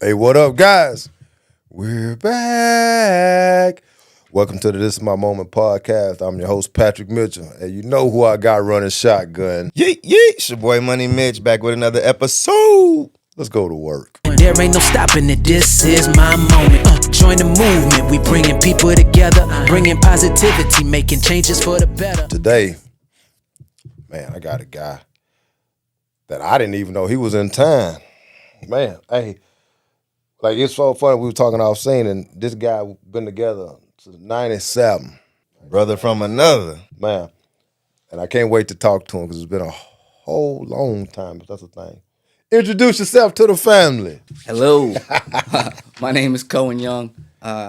Hey, what up, guys? We're back. Welcome to the This Is My Moment podcast. I'm your host, Patrick Mitchell. And you know who I got running shotgun. Yeet, yeet. It's your boy Money Mitch back with another episode. Let's go to work. There ain't no stopping it, this is my moment. Join the movement, we bringing people together, bringing positivity, making changes for the better. Today, man, I got a guy that I didn't even know he was in town. Man, hey, like it's so funny. We were talking off scene, and this guy been together since '97. Brother from another. Man, and I can't wait to talk to him because it's been a whole long time, but that's the thing. Introduce yourself to the family. Hello, my name is Cohen Young. I'm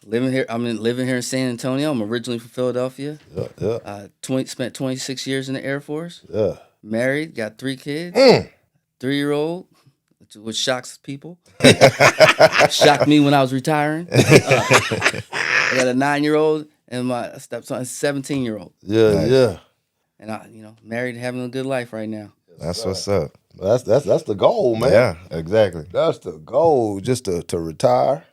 living here. Living here in San Antonio. I'm originally from Philadelphia. Yeah. Spent 26 years in the Air Force. Yeah. Married, got 3 kids. 3-year-old, which shocks people. Shocked me when I was retiring. I got a 9-year-old and my stepson, 17-year-old. Yeah. And I, married, and having a good life right now. That's what's up. That's the goal, man. Yeah, exactly. That's the goal, just to retire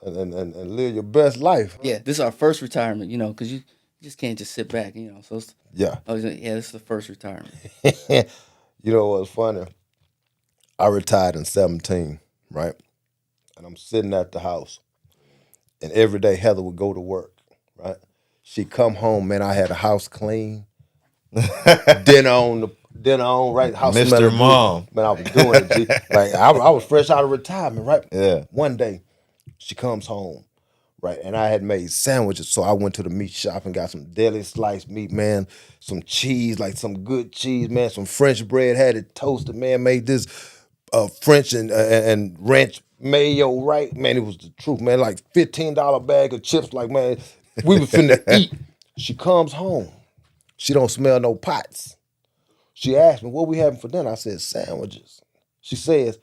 and live your best life. Yeah, this is our first retirement, because you just can't just sit back, So Yeah. this is the first retirement. You know what's funny? I retired in 17, right? And I'm sitting at the house. And every day Heather would go to work, right? She'd come home, man, I had the house clean. dinner on, right? House Mr. smelling good. Mom. Man, I was doing it, G. Like, I was fresh out of retirement, right? Yeah. One day, she comes home, right? And I had made sandwiches, so I went to the meat shop and got some deli sliced meat, man, some cheese, like some good cheese, man, some French bread, had it toasted, man, made this French and ranch mayo, right? Man, it was the truth, man, like $15 bag of chips, like, man, we was finna eat. She comes home. She don't smell no pots. She asked me, what we having for dinner? I said, sandwiches. She says,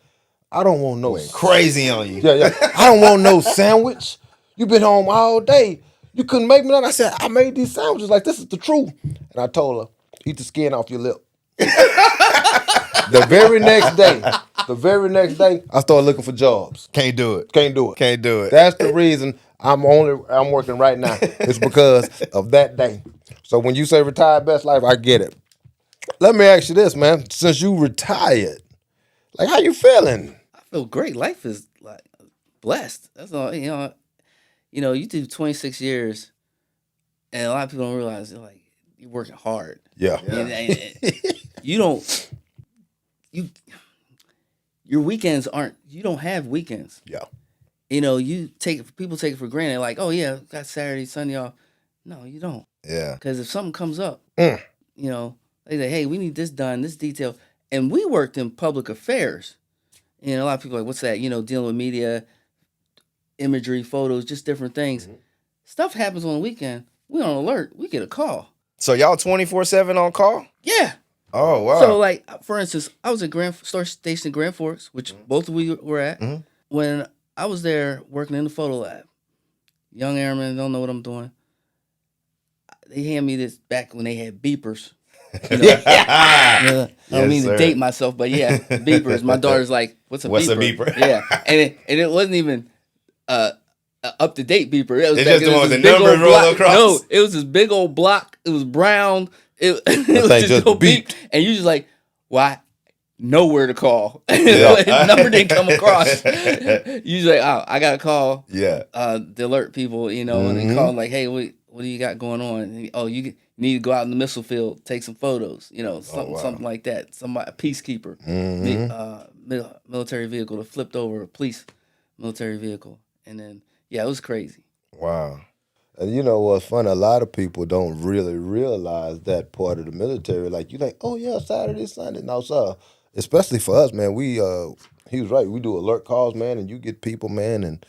I don't want no Crazy on you. Yeah. I don't want no sandwich. You been home all day. You couldn't make me none. I said, I made these sandwiches. Like, this is the truth. And I told her, eat the skin off your lip. The very next day, I started looking for jobs. Can't do it. Can't do it. Can't do it. That's the reason I'm working right now. It's because of that day. So when you say retired best life, I get it. Let me ask you this, man. Since you retired, like, how you feeling? I feel great. Life is like blessed. That's all. You do 26 years, and a lot of people don't realize you're working hard. Yeah. And you don't. Your weekends aren't. You don't have weekends. Yeah. People take it for granted. Like, oh yeah, got Saturday, Sunday off. No, you don't. Yeah. Because if something comes up, they say, hey, we need this done, this detail. And we worked in public affairs. A lot of people are like, what's that? Dealing with media, imagery, photos, just different things. Mm-hmm. Stuff happens on the weekend. We on alert. We get a call. So y'all 24/7 on call? Yeah. Oh, wow. So, for instance, I was at Star Station in Grand Forks, which both of we were at. Mm-hmm. When I was there working in the photo lab, young airmen don't know what I'm doing. They hand me this back when they had beepers. I don't mean to date myself, but yeah, beepers. My daughter's like, "What's a beeper?" Yeah, and it wasn't even up to date beeper. It was just the one with the numbers roll across. No, it was this big old block. It was brown. It was just go beep, and you just like, why? Know where to call. Number didn't come across. Usually, I got a call. Yeah. To alert people, and they call like, hey, what do you got going on? And, you need to go out in the missile field, take some photos, something like that. A peacekeeper, military vehicle that flipped over a police military vehicle. And then, it was crazy. Wow. And you know what's funny? A lot of people don't really realize that part of the military. Like, you think, oh, yeah, Saturday, Sunday. No, sir. Especially for us, man. He was right. We do alert calls, man, and you get people, man, and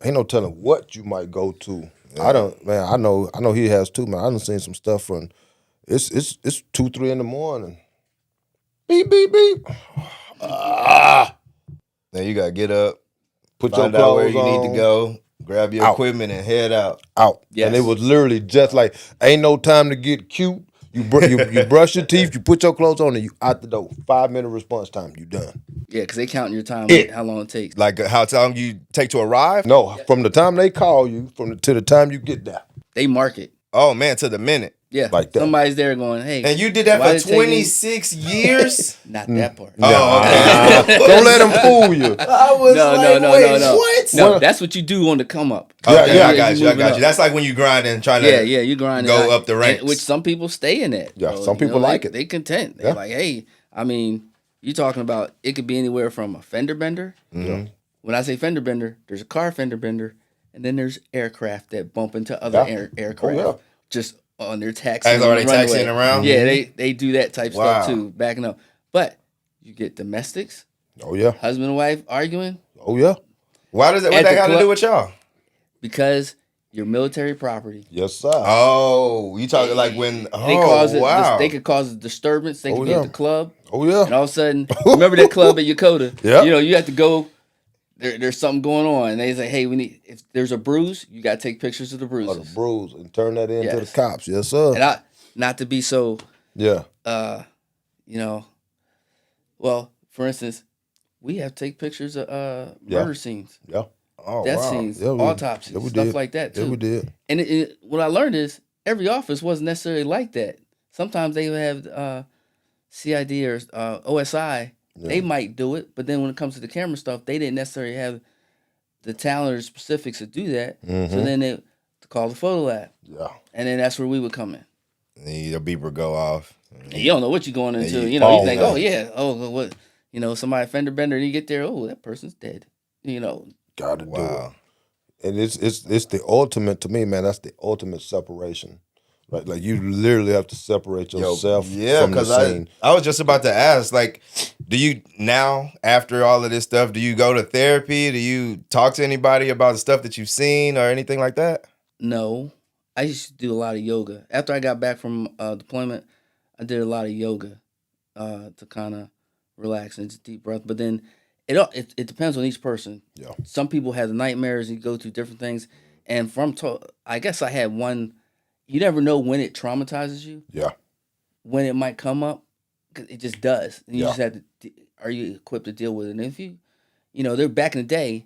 ain't no telling what you might go to. Yeah. I know he has too, man. I done seen some stuff from, it's 2, 3 in the morning. Beep, beep, beep. Then you got to get up, Find your out where you on. need to go, grab your equipment, and head out. Yes. And it was literally just like, ain't no time to get cute. You brush your teeth, you put your clothes on, and you out the door. 5-minute response time, you done. Yeah, because they counting your time, It. how long it takes. Like how long you take to arrive? No, from the time they call you, to the time you get there, They mark it. Oh man, to the minute. Yeah, like that. somebody's there going, hey. And you did that why for did it take you- 26 years? Not that part. Oh, okay. Don't let them fool you. I was No, no. what? No, that's what you do on the come up. Okay, Yeah, I got you. I moving got up. you. That's like when you grinding, trying to Yeah, you grind go up the ranks. which some people stay in that. Yeah, bro. some people like it. They content. They're Yeah. like, hey, I mean, you're talking about it could be anywhere from a fender bender. Mm-hmm. When I say fender bender, there's a car fender bender, and then there's aircraft that bump into other Yeah. aircraft. Oh, yeah. Just on their taxi. As are they taxiing around? Yeah, they do that type Wow. stuff too, backing up. But you get domestics, Oh yeah. husband and wife arguing Oh yeah. Why does that? What At that the got to club- do with y'all? because you're military property. Yes, sir. Oh, you talking like when? Oh, They cause it. wow. They could cause a disturbance. They could Oh, be yeah. at the club. Oh yeah. And all of a sudden, remember that club at Yokota? Yeah. You know, you have to go. There's something going on. And they say, hey, we need. If there's a bruise, you got to take pictures of the Oh, bruises. the bruise and turn that into Yes. the cops. Yes, sir. And not to be so, Yeah. you know, well, for instance, we have to take pictures of Yeah. murder scenes, Yeah. Oh, death wow. scenes, Yeah, we- autopsies, yeah, we stuff did. like that too. Yeah, we did. And what I learned is every office wasn't necessarily like that. Sometimes they would have CID or OSI. They might do it, but then when it comes to the camera stuff, they didn't necessarily have the talent or specifics to do that. So then they call the photo lab, Yeah. and then that's where we would come in. And your beeper go off. And you don't know what you're going into. you You know, you fall think, down. oh yeah, oh what, you know, somebody fender bender, and you get there, oh that person's dead. You know, Got to do it. Wow. And it's the ultimate to me, man. That's the ultimate separation. Right, like you literally have to separate yourself Yeah, from the because scene. I was just about to ask, like, do you now, after all of this stuff, do you go to therapy? Do you talk to anybody about the stuff that you've seen or anything like that? no, I used to do a lot of yoga. After I got back from deployment, I did a lot of yoga to kind of relax and just deep breath. But then it depends on each person. Yeah. Some people have nightmares and go through different things. And I guess I had one. You never know when it traumatizes you, Yeah. when it might come up. 'Cause it just does. And you Yeah. just have to. Are you equipped to deal with it? And if you they're back in the day.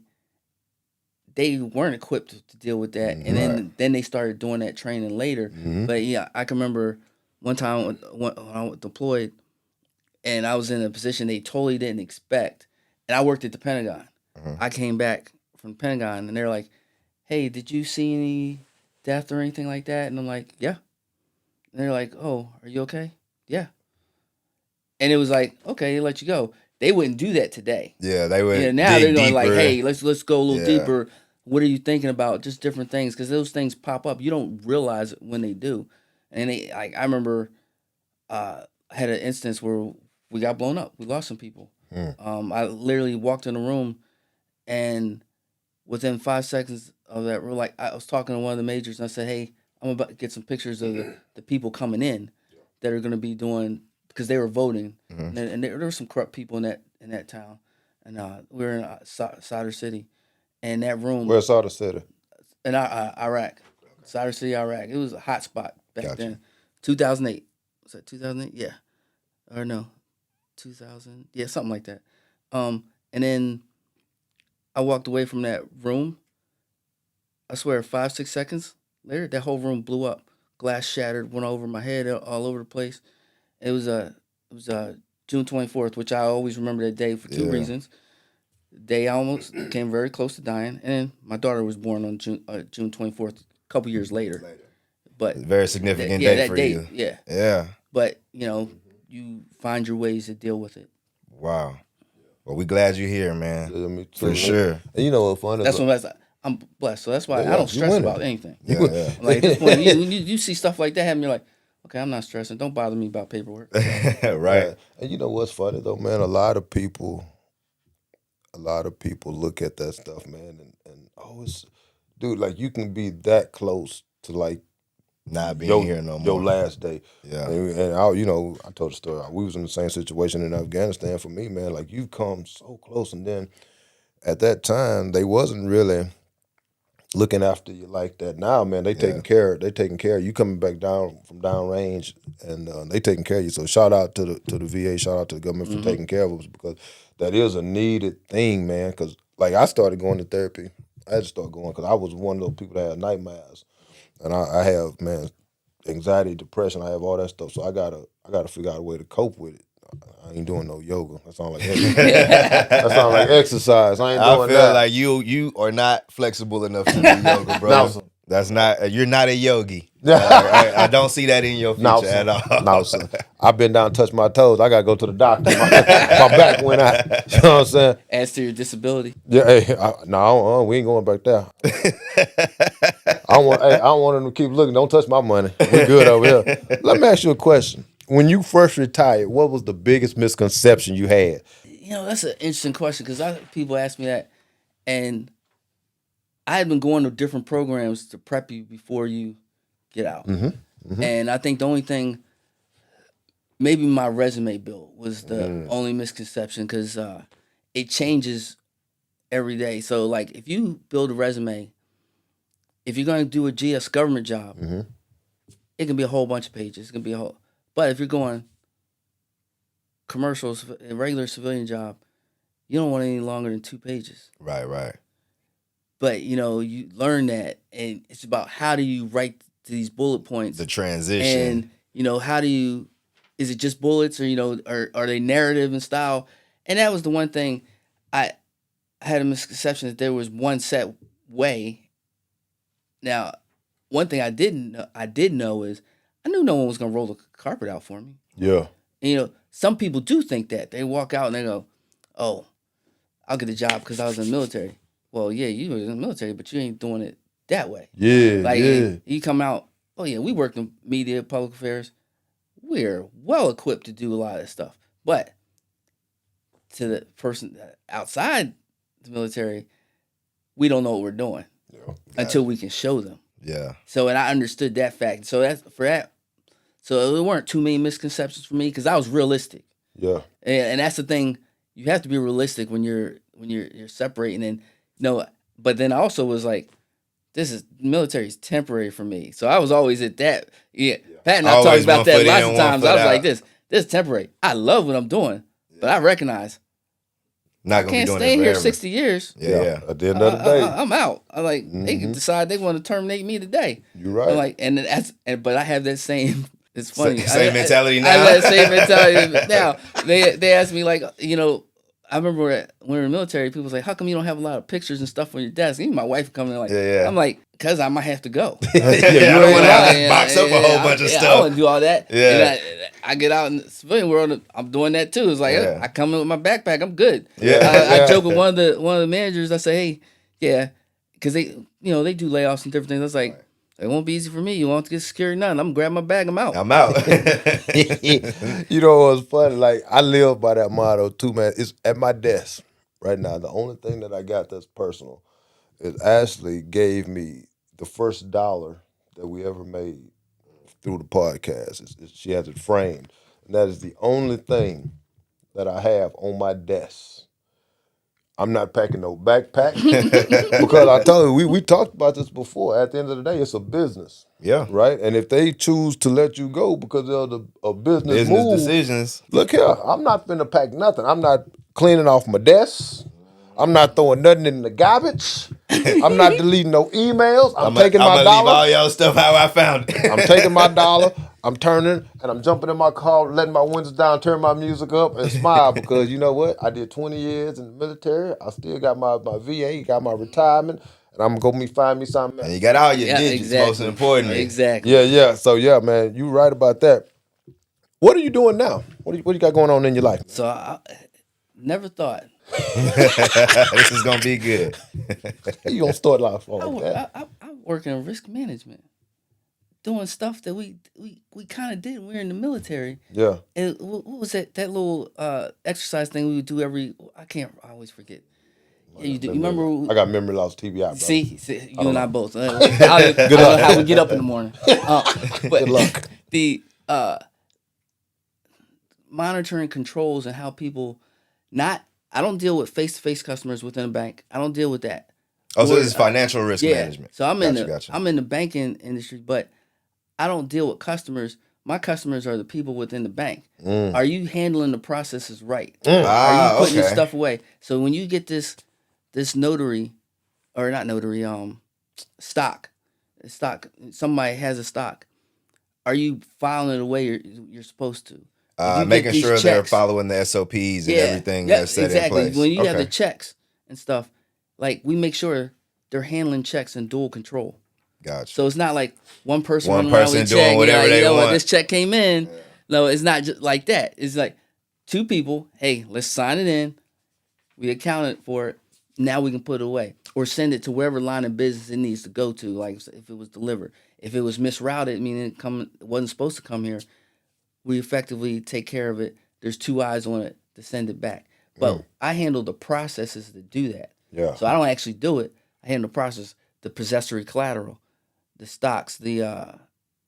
They weren't equipped to deal with that, and then they started doing that training later. But yeah, I can remember one time when I was deployed, and I was in a position they totally didn't expect, and I worked at the Pentagon. I came back from the Pentagon, and they're like, "Hey, did you see any death or anything like that?" And I'm like, "Yeah." And they're like, "Oh, are you okay?" "Yeah." And it was like, "Okay, they let you go." They wouldn't do that today. Yeah, they would. Yeah, now they're going like, deeper. "Hey, let's go a little Yeah. deeper. What are you thinking about?" Just different things, because those things pop up. You don't realize it when they do. And I remember, I had an instance where we got blown up. We lost some people. I literally walked in the room, and within 5 seconds of that, I was talking to one of the majors, and I said, "Hey, I'm about to get some pictures of the people coming in that are going to be doing," because they were voting, and there were some corrupt people in that town, and we were in Sadr City, and that room Where's Sada City? in Iraq, Sadr City, Iraq. It was a hot spot back Gotcha. then. 2008 was that 2008? Yeah, or no, 2000? Yeah, something like that. And then I walked away from that room. I swear, 5-6 seconds later, that whole room blew up. Glass shattered, went over my head, all over the place. It was June 24th, which I always remember that day for two Yeah. reasons. The day I almost came very close to dying, and then my daughter was born on June 24th, a couple years later. But Very significant yeah, day that for date, you. yeah. Yeah. But you find your ways to deal with it. Wow. Well, we glad you're here, man. Yeah, me too. For sure. And you know what fun is? That's what I'm blessed, so that's why Yeah, I don't you stress winning. about anything. Yeah, yeah. Like at this point, you see stuff like that happen, you're like, okay, I'm not stressing. Don't bother me about paperwork. Right. And you know what's funny though, man? A lot of people look at that stuff, man, and it's, dude, like you can be that close to like Not being here no more. your last day. Yeah. And I told the story. We was in the same situation in Afghanistan for me, man. Like you've come so close, and then at that time they wasn't really looking after you like that. Now, man, they taking care. They taking care of you coming back down from downrange, and they taking care of you. So shout out to the VA, shout out to the government for taking care of us, because that is a needed thing, man. Because like I started going to therapy. I had to start going because I was one of those people that had nightmares, and I have, man, anxiety, depression. I have all that stuff. So I gotta figure out a way to cope with it. I ain't doing no yoga. That sounds like that sounds like exercise. I ain't doing I feel that. like you are not flexible enough to do yoga, bro. No. That's not. You're not a yogi. I don't see that in your future No, at all. No, sir. I've been down and touched my toes. I gotta go to the doctor. My back went out. You know what I'm saying? As to your disability. Yeah. Hey, no, we ain't going back there. I don't want them to keep looking. Don't touch my money. We good over here. Let me ask you a question. When you first retired, what was the biggest misconception you had? You know, that's an interesting question because people ask me that, and I had been going to different programs to prep you before you get out. And I think the only thing, maybe my resume build was the only misconception because it changes every day. So, like, if you build a resume, if you're going to do a GS government job, it can be a whole bunch of pages. It can be a whole. But if you're going commercials, a regular civilian job, you don't want any longer than 2 pages. Right. But, you know, you learn that, and it's about how do you write these bullet points. The transition. And, you know, is it just bullets or, you know, are they narrative and style? And that was the one thing I had a misconception that there was one set way. Now, one thing I did know is I knew no one was going to roll the carpet out for me. Yeah. And, you know, some people do think that. They walk out and they go, oh, I'll get the job because I was in the military. Well, yeah, you were in the military, but you ain't doing it that way. Yeah. Like, yeah. you come out, oh, yeah, we worked in media, public affairs. We're well equipped to do a lot of this stuff. But to the person outside the military, we don't know what we're doing until we can show them. Yeah. So, and I understood that fact. So so there weren't too many misconceptions for me because I was realistic. Yeah. And that's the thing. You have to be realistic when you're separating, and but then I also was like, military is temporary for me. So I was always at that. Yeah. Pat and I talked about that lots of times. I was like, this is temporary. I love what I'm doing, but I recognize Not I gonna can't be doing stay it here forever. 60 years. Yeah. At the end of the day, I'm out. I'm like, they can decide they want to terminate me today. you're right. I'm like, but I have that same. It's funny. Same mentality now? I have that same mentality now. They asked me like, you know, I remember when we were in the military, people was like, how come you don't have a lot of pictures and stuff on your desk? Even my wife coming in like, I'm like, because I might have to go. I don't want to have to box up a whole bunch of I stuff. want to do all that. Yeah. And I get out in the civilian world, I'm doing that too. It's like, I come in with my backpack, I'm good. Yeah. I joke with one of the managers. I say, hey, yeah, because they do layoffs and different things. I was like, it won't be easy for me. You won't get security, nothing. I'm grabbing my bag, I'm out. I'm out. You know what's funny? Like, I live by that motto too, man. It's at my desk right now. The only thing that I got that's personal is Ashley gave me the first $1 that we ever made through the podcast. She has it framed. And that is the only thing that I have on my desk. I'm not packing no backpack because I told you, we talked about this before. At the end of the day, it's a business. Yeah. Right? And if they choose to let you go because of a business move, decisions. look here, I'm not finna pack nothing. I'm not cleaning off my desk. I'm not throwing nothing in the garbage. I'm not deleting no emails. I'm taking my $1. dollar. Leave all y'all stuff how I found it. I'm taking my $1. I'm turning and I'm jumping in my car, letting my windows down, turn my music up, and smile because you know what? I did 20 years in the military. I still got my VA, got my retirement, and I'm gonna go find me something else. And you got all your digits, most importantly. Exactly. Yeah. So yeah, man, you right about that. What are you doing now? What do you got going on in your life? So I never thought. This is gonna be good. You gonna start life like that? I work in risk management, doing stuff that we kind of did when we were in the military. Yeah. And what was that little exercise thing we would do I always forget. Yeah, you do. You remember? I got memory loss, TBI, bro. See, you and I both. I don't know how we get up in the morning. But Good luck. The monitoring controls and how people I don't deal with face-to-face customers within a bank. I don't deal with that. Oh, so this is financial risk yeah. management. So I'm Gotcha. I'm in the banking industry, but I don't deal with customers. My customers are the people within the bank. Are you handling the processes right? Are you putting your okay. stuff away? So when you get this notary, or not notary, stock, somebody has a stock. Are you filing it the way you're supposed to? If you get Making these sure they're checks, following the SOPs and everything that's set exactly. in place. When you have Okay. the checks and stuff, like we make sure they're handling checks in dual control. Gotcha. So it's not like one person One running around person with a doing check, whatever like, they you know what, want. this check came in. No, it's not just like that. It's like two people, hey, let's sign it in. We accounted for it. Now we can put it away. Or send it to wherever line of business it needs to go to, like if it was delivered. If it was misrouted, meaning it wasn't supposed to come here, we effectively take care of it. There's two eyes on it to send it back. But I handle the processes to do that. Yeah. So I don't actually do it. I handle the process, the possessory collateral, the stocks, the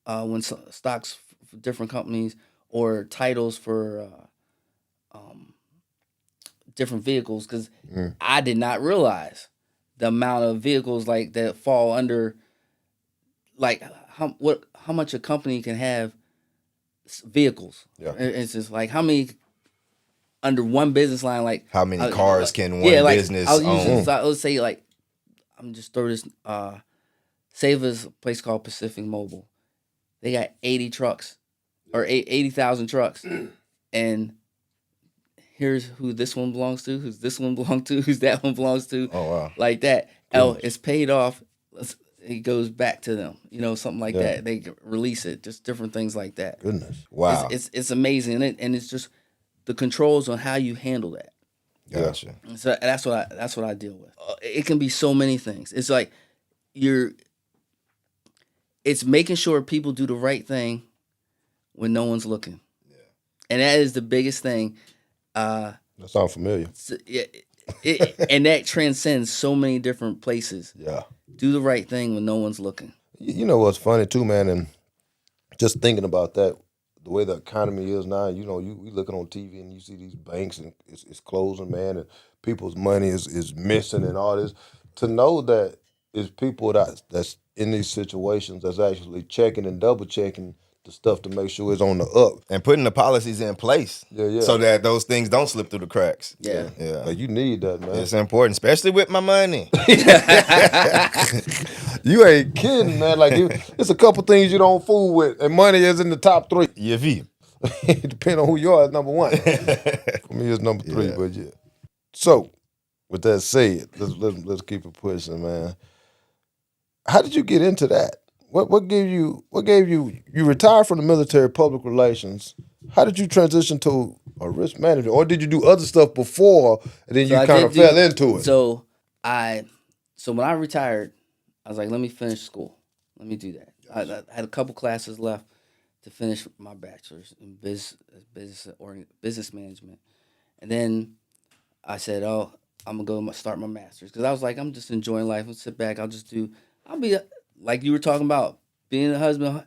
when stocks for different companies or titles for different vehicles, because I did not realize the amount of vehicles like that fall under, like how much a company can have vehicles. Yeah. It's just like how many under one business line, like How many uh, cars like- can one business I'll use own? this, let's say like I'm just throw this save us a place called Pacific Mobile. They got 80 trucks or 80,000 trucks, and here's who this one belongs to, who's this one belongs to, who's that one belongs to. Oh, wow. Like that. Oh, it's paid off. It goes back to them. Something like that. They release it. Just different things like that. Goodness. Wow. It's amazing, and it's just the controls on how you handle that. Gotcha. So that's what I deal with. It can be so many things. It's like it's making sure people do the right thing when no one's looking. Yeah. And that is the biggest thing. That sounds familiar. And that transcends so many different places. Yeah. Do the right thing when no one's looking. You know what's funny too, man, and just thinking about that, the way the economy is now, we looking on TV and you see these banks and it's closing, man, and people's money is missing and all this. To know that it's people that's in these situations that's actually checking and double checking the stuff to make sure it's on the up. And putting the policies in place so that those things don't slip through the cracks. Yeah. Like you need that, man. It's important, especially with my money. You ain't kidding, man. Like it's a couple things you don't fool with, and money is in the top 3. Yeah, V. Depending on who you are, it's number 1. For me, it's number 3, but yeah. So, with that said, let's keep it pushing, man. How did you get into that? What gave you you retired from the military, public relations? How did you transition to a risk manager, or did you do other stuff before and then you kind of fell into it? So when I retired, I was like, let me finish school. Let me do that. I had a couple classes left to finish my bachelor's in business management, and then I said, oh, I'm gonna go start my master's, because I was like, I'm just enjoying life. I'll sit back. I'll be like you were talking about, being a husband,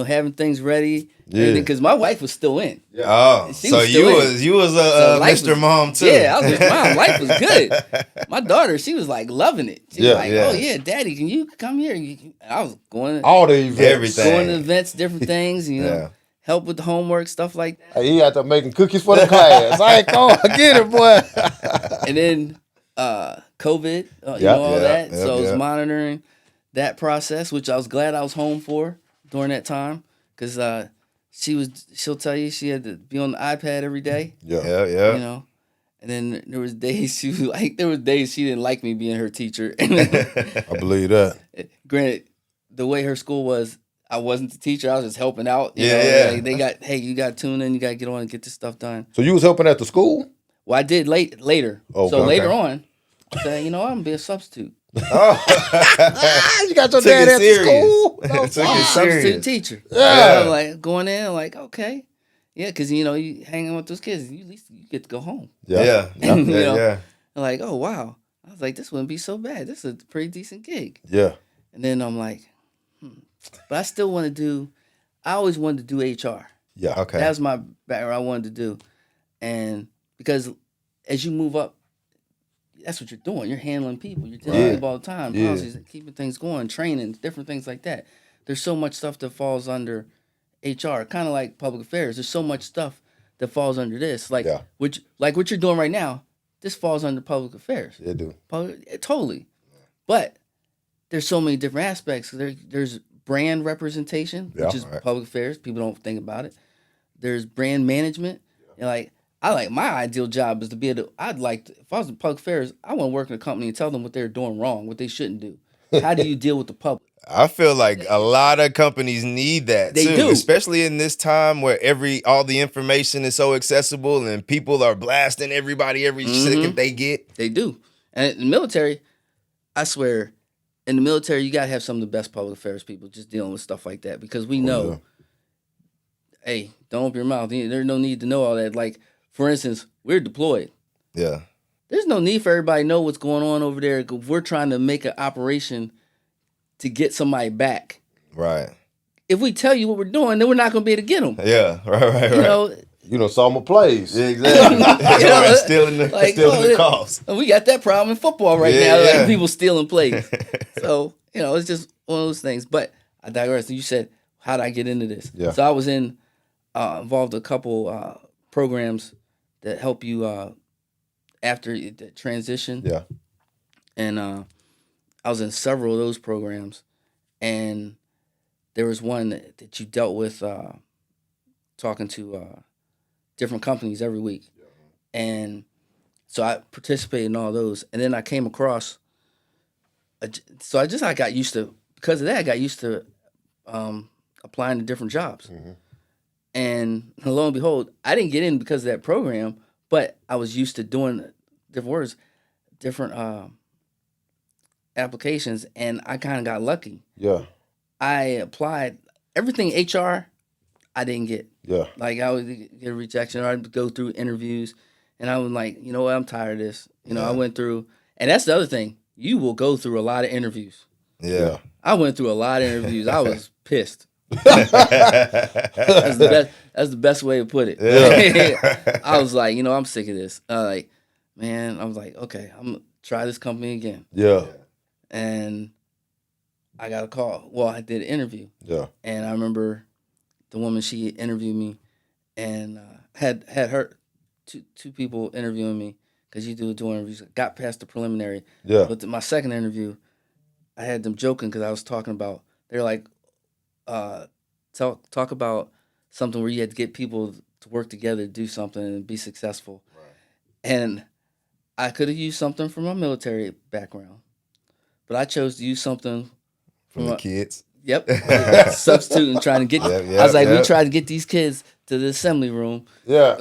having things ready. Yeah. Because my wife was still in. Oh, She so was still you was a life Mr. was- Mom too. Yeah, I was with mom. Life was good. My daughter, she was like loving it. She was like, yeah. oh yeah, Daddy, can you come here? I was going All the events. Everything. going to events, different things, Yeah. help with the homework, stuff like that. He out there making cookies for the class. I ain't going to get it, boy. And then COVID, all Yeah, that. yeah, So I was yeah. monitoring that process, which I was glad I was home for during that time, because she'll tell you she had to be on the iPad every day, Yeah. And then there was days she didn't like me being her teacher. I believe that. Granted, the way her school was, I wasn't the teacher. I was just helping out. You Yeah, know? yeah. Like, they got, hey, you got to tune in. You got to get on and get this stuff done. So you was helping at the school? Well, I did later. Okay. So later on, I said, I'm going to be a substitute. You got your Took dad it at the serious. school? Took it Substitute serious. teacher. Yeah. I'm like going in, like, okay. Yeah, because, you hanging with those kids, at least you get to go home. Yeah. You know? Yeah. I'm like, oh, wow. I was like, this wouldn't be so bad. This is a pretty decent gig. Yeah. And then I'm like, but I still want to I always wanted to do HR. Yeah. Okay. That was my background I wanted to do. And because as you move up, that's what you're doing. You're handling people. You're dealing with people all the time. Policies, keeping things going, training, different things like that. There's so much stuff that falls under HR, kind of like public affairs. There's so much stuff that falls under this, like what you're doing right now. This falls under public affairs. It do. Totally. But there's so many different aspects. There's brand representation, which is public affairs. People don't think about it. There's brand management. And I like my ideal job is to be able to, if I was in public affairs, I want to work in a company and tell them what they're doing wrong, what they shouldn't do. How do you deal with the public? I feel like a lot of companies need that They too, do. especially in this time where all the information is so accessible and people are blasting everybody every second they get. They do. And in the military, I swear, in the military, you got to have some of the best public affairs people just dealing with stuff like that because we know, hey, don't open your mouth. There's no need to know all that. Like, for instance, we're deployed. Yeah. There's no need for everybody to know what's going on over there. We're trying to make an operation to get somebody back. Right. If we tell you what we're doing, then we're not going to be able to get them. Yeah. Right. You know, saw my plays. Yeah, exactly. Stealing the calls. We got that problem in football right now. Like people stealing plays. So, it's just one of those things. But I digress. You said, how did I get into this? Yeah. So I was involved a couple programs that help you after the transition. Yeah. And I was in several of those programs. And there was one that you dealt with talking to different companies every week. And so I participated in all those. And then I came across, I got used to, because of that, I got used to applying to different jobs. Mm-hmm. And lo and behold, I didn't get in because of that program, but I was used to doing different applications, and I kind of got lucky. Yeah. I applied everything HR, I didn't get. Yeah. Like I would get a rejection, or I'd go through interviews, and I was like, you know what, I'm tired of this. I went through, and that's the other thing. You will go through a lot of interviews. Yeah. I went through a lot of interviews. I was pissed. That's the best way to put it. Yeah. I was like, I'm sick of this. I was like, okay, I'm gonna try this company again. Yeah. And I got a call. Well, I did an interview. Yeah. And I remember the woman, she interviewed me, and had her two people interviewing me because you do interviews. Got past the preliminary. Yeah. But my second interview, I had them joking because I was talking about. They're like, talk about something where you had to get people to work together to do something and be successful. Right. And I could have used something from my military background, but I chose to use something from the kids. Yep. Substituting, trying to get. I was like, we tried to get these kids to the assembly room. Yeah.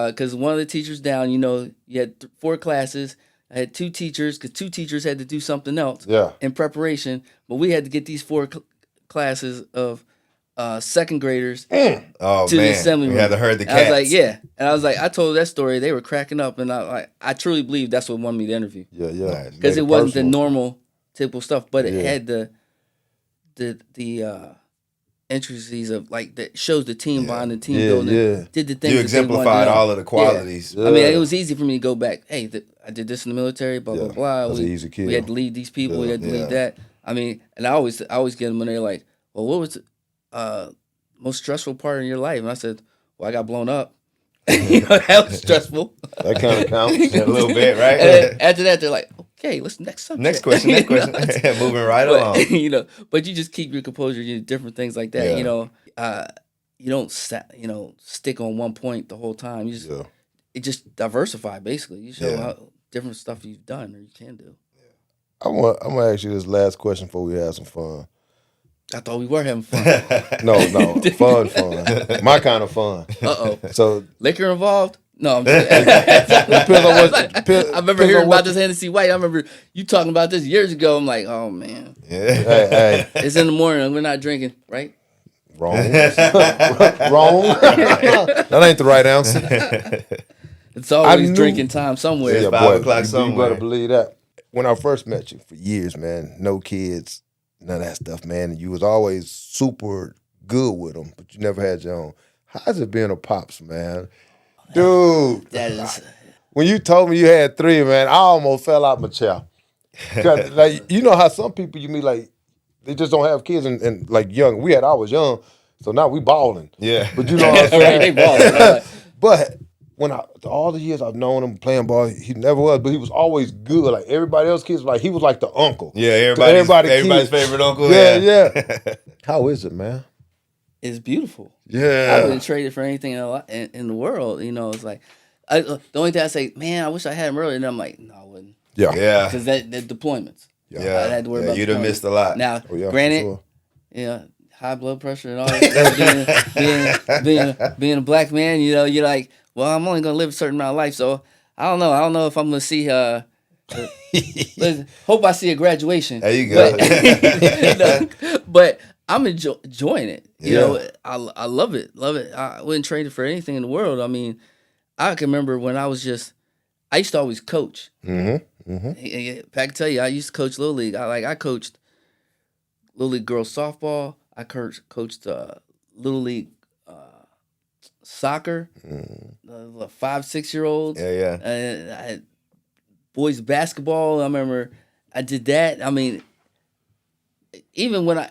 Because one of the teachers down, you had 4 classes. I had 2 teachers because 2 teachers had to do something else in preparation. But we had to get these 4 classes of second graders to the assembly room. We had to herd the cats. I was like, yeah. And I was like, I told that story. They were cracking up. And I truly believe that's what won me the interview. Yeah, yeah. Because it wasn't the normal, typical stuff, but it had the intricacies of that shows the team bond, the team building. Yeah. Did the things you exemplified all of the qualities. Yeah. I mean, it was easy for me to go back. Hey, I did this in the military. Blah blah blah. That's an easy kill. We had to lead these people. We had to lead that. I mean, and I always get them when they're like, "Well, what was the most stressful part in your life?" And I said, "Well, I got blown up." That was stressful. That kind of counts a little bit, right? And after that, they're like, "Okay, let's next subject." Next question. Moving right along. But you just keep your composure. You do different things like that. Yeah. You don't stick on one point the whole time. You just it just diversify basically. You show how different stuff you've done or you can do. I'm gonna ask you this last question before we have some fun. I thought we were having fun. No, fun. My kind of fun. Uh-oh. So liquor involved? No, I'm just, I remember hearing about this Hennessy White. I remember you talking about this years ago. I'm like, oh man. Yeah. Hey. It's in the morning. We're not drinking, right? Wrong. Wrong. That ain't the right answer. It's always drinking time somewhere. It's 5 o'clock somewhere. You better believe that. When I first met you, for years, man, no kids, none of that stuff, man. And you was always super good with them, but you never had your own. How's it being a pops, man? Dude. That is. when you told me you had 3, man, I almost fell out my chair. 'Cause, like, you know how some people you meet, like, they just don't have kids and like young. I was young, so now we balling. Yeah. But you know what I'm saying? Right, they balling. Right. But all the years I've known him playing ball, he never was, but he was always good. Like everybody else kids, like he was like the uncle. Yeah, To everybody's favorite uncle. Yeah. How is it, man? It's beautiful. I Yeah. wouldn't trade it for anything in the world. You know, it's like the only thing I say, man, I wish I had him earlier. And I'm like, no, I wouldn't, Yeah. Yeah. because that deployments. Yeah. I had to worry about. You'd have deployments. missed a lot. Now, Oh, yeah, for granted, sure. yeah, high blood pressure and all that stuff. Being a black man, you know, you're like, well, I'm only gonna live a certain amount of life, so I don't know. I don't know if I'm gonna see. Hope I see a graduation. There you go. But I'm enjoying it. You Yeah. know, I love it. Love it. I wouldn't trade it for anything in the world. I mean, I can remember when I used to always coach. Mm-hmm. Mm-hmm. I can tell you, I used to coach Little League. I coached Little League girls softball. I coached Little League soccer. 5-6-year-olds. Yeah. I had boys basketball. I remember I did that. I mean, even when I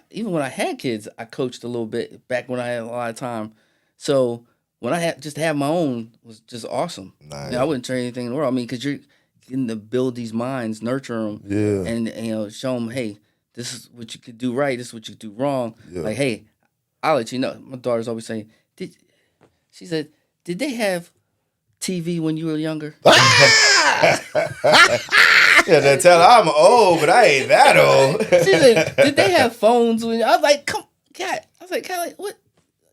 had kids, I coached a little bit back when I had a lot of time. So when I had my own was just awesome. Nice. You know, I wouldn't trade anything in the world. I mean, because you're getting to build these minds, nurture them, Yeah. and you know, show them, hey, this is what you could do right. This is what you could do wrong. Yeah. Like, hey, I'll let you know. My daughter's always saying, she said, did they have TV when you were younger? Yeah, they tell her I'm old, but I ain't that old. She said, did they have phones when I was like, come, cat. I was like, what?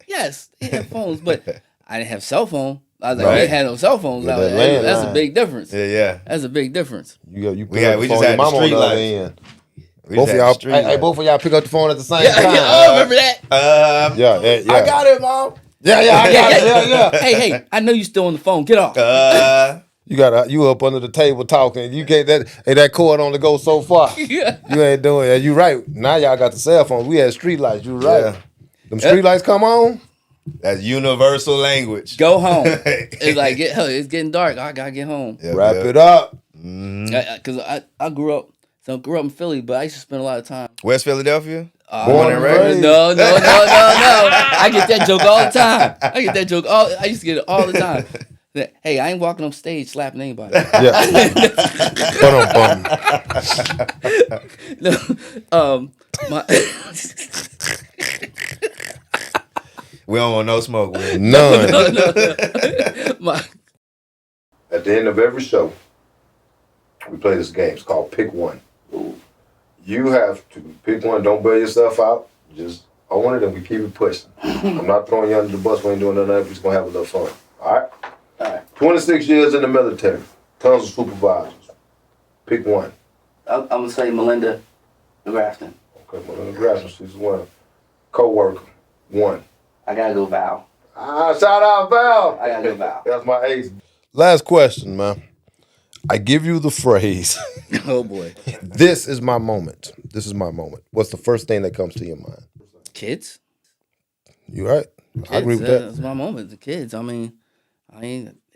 Yes, they had phones, but I didn't have cell phone. I was like, Right. they had no cell phones. Yeah, I was that like, that's a landline. big difference. Yeah. That's a big difference. You We pick up the just phone, had your the mama on street the other lights. end. We Both just of had y'all, street hey, lights. both of y'all pick up the phone at the same Yeah, time. oh, remember that? Yeah. I got it, Mom. Yeah, I got it. Yeah. Hey, I know you still on the phone. Get off. You up under the table talking. You can't that cord only goes so far. Yeah. You ain't doing it. You right. Now y'all got the cell phone. We had street lights. You right. Yeah. Them street lights come on. That's universal language. Go home. It's like, it's getting dark. I gotta get home. Yeah, Wrap yeah. it up. Because I grew up in Philly, but I used to spend a lot of time. West Philadelphia? Born and raised. No. I get that joke all the time. I used to get it all the time. That, hey, I ain't walking on stage slapping anybody. Yeah. No, my We don't want no smoke. Man. None. my At the end of every show, we play this game. It's called Pick One. You have to pick one. Don't bail yourself out. Just own it and we keep it pushing. I'm not throwing you under the bus. We ain't doing nothing else. We're just going to have a little fun. All right? all right. 26 years in the military. Tons of supervisors. Pick one. I'm gonna say Melinda Grafton. Okay, Melinda Grafton, she's one. Co-worker, one. I gotta go Val. Shout out Val. I gotta go Val. That's my ace. Last question, man. I give you the phrase, Oh boy. this is my moment. This is my moment. What's the first thing that comes to your mind? Kids. You right? Kids, I agree with that. That's my moment. The kids. I mean,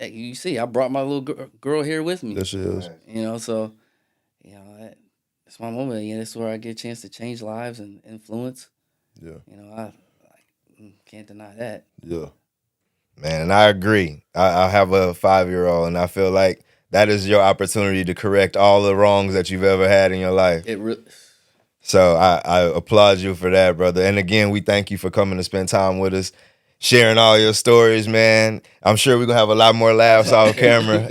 you see, I brought my little girl here with me. Yes, she is. You know, so you know, that's my moment. You know, that's where I get a chance to change lives and influence. Yeah. You know, I can't deny that. Yeah. Man, and I agree. I have a 5-year-old, and I feel like that is your opportunity to correct all the wrongs that you've ever had in your life. So I applaud you for that, brother. And again, we thank you for coming to spend time with us, sharing all your stories, man. I'm sure we're going to have a lot more laughs off camera.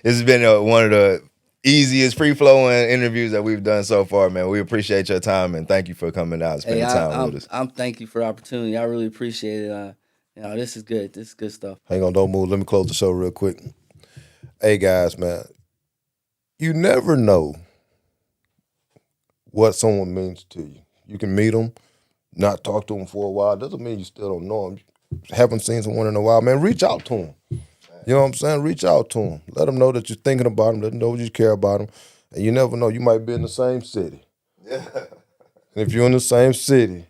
It's been one of the easiest, free-flowing interviews that we've done so far, man. We appreciate your time, and thank you for coming out and spending time with us. I'm thank you for the opportunity. I really appreciate it. You know, this is good. This is good stuff. Hang on, don't move. Let me close the show real quick. Hey, guys, man. You never know what someone means to you. You can meet them, not talk to them for a while. Doesn't mean you still don't know them. Haven't seen someone in a while, man. Reach out to them. You know what I'm saying? Reach out to them. Let them know that you're thinking about them. Let them know you care about them. And you never know. You might be in the same city. Yeah. And if you're in the same city,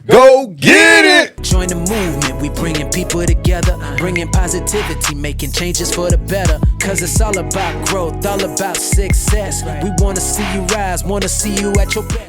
go get it! Join the movement, we bringing people together, bringing positivity, making changes for the better. Cause it's all about growth, all about success. We wanna see you rise, wanna see you at your best.